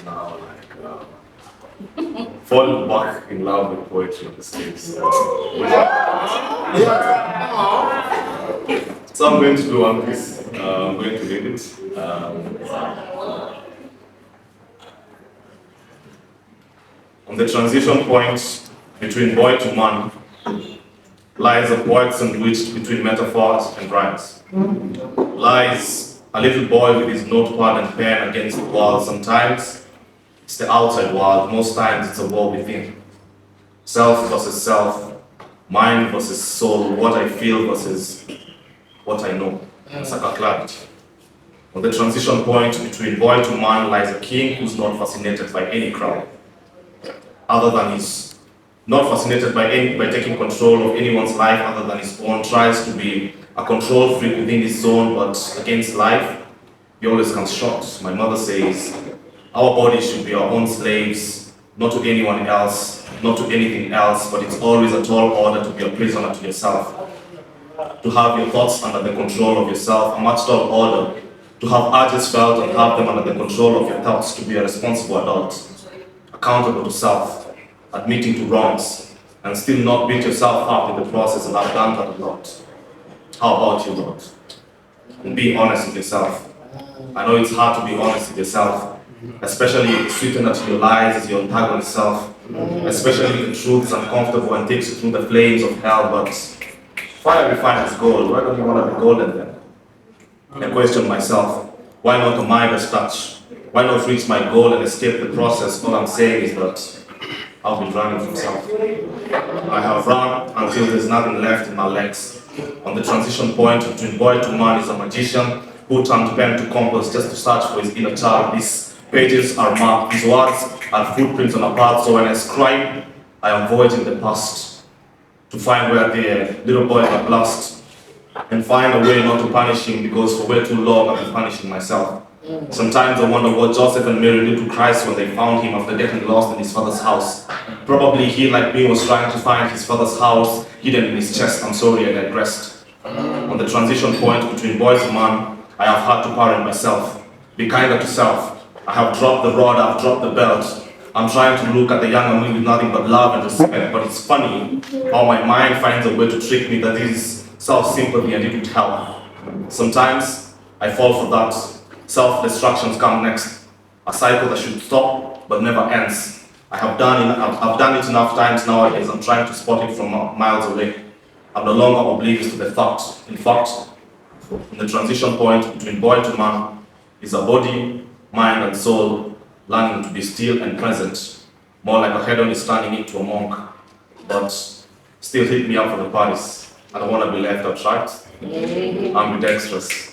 is now falling back in love with poetry in this case. So I'm going to do one piece. I'm going to read it. On the transition point between boy to man lies a poet sandwiched between metaphors and rhymes. Lies a little boy with his notepad and pen against the wall. Sometimes it's the outside world, most times it's a wall within. Self versus self, mind versus soul, what I feel versus what I know. It's like a clarity. On the transition point between boy to man lies a king who's not fascinated by any crowd. Other than his, not fascinated by taking control of anyone's life other than his own, tries to be a control freak within his zone, but against life, he always comes short. My mother says, our bodies should be our own slaves, not to anyone else, not to anything else, but it's always a tall order to be a prisoner to yourself. To have your thoughts under the control of yourself, a much tall order. To have urges felt and have them under the control of your thoughts, to be a responsible adult, accountable to self, admitting to wrongs, and still not beat yourself up in the process, and I've done that a lot. How about you, Lord? And be honest with yourself. I know it's hard to be honest with yourself, especially if sweetener to your lies is your antagonist self, especially if the truth is uncomfortable and takes you through the flames of hell, but fire refines gold. Why don't you want to be golden then? I question myself, why not a Midas touch? Why not reach my goal and escape the process? All I'm saying is that I've been running from self. I have run until there's nothing left in my legs. On the transition point between boy to man is a magician who turned pen to compass just to search for his inner child. These pages are marked, these words are footprints on a path, so when I scribe, I am voyaging the past to find where the little boy got lost and find a way not to punish him, because for way too long I've been punishing myself. Sometimes I wonder what Joseph and Mary did to Christ when they found him after getting lost in his father's house. Probably he, like me, was trying to find his father's house hidden in his chest. I'm sorry, I digressed. On the transition point between boy to man, I have had to parent myself. Be kinder to self. I have dropped the rod, I've dropped the belt. I'm trying to look at the younger me with nothing but love and respect, but it's funny how my mind finds a way to trick me that is self-sympathy and it would help. Sometimes I fall for that. Self-destructions come next. A cycle that should stop but never ends. I've done it enough times nowadays. I'm trying to spot it from miles away. I'm no longer oblivious to the fact. In fact, the transition point between boy to man is a body, mind, and soul learning to be still and present. More like a hedonist turning into a monk. But still hit me up for the parties. I don't want to be left out, right? Ambidextrous.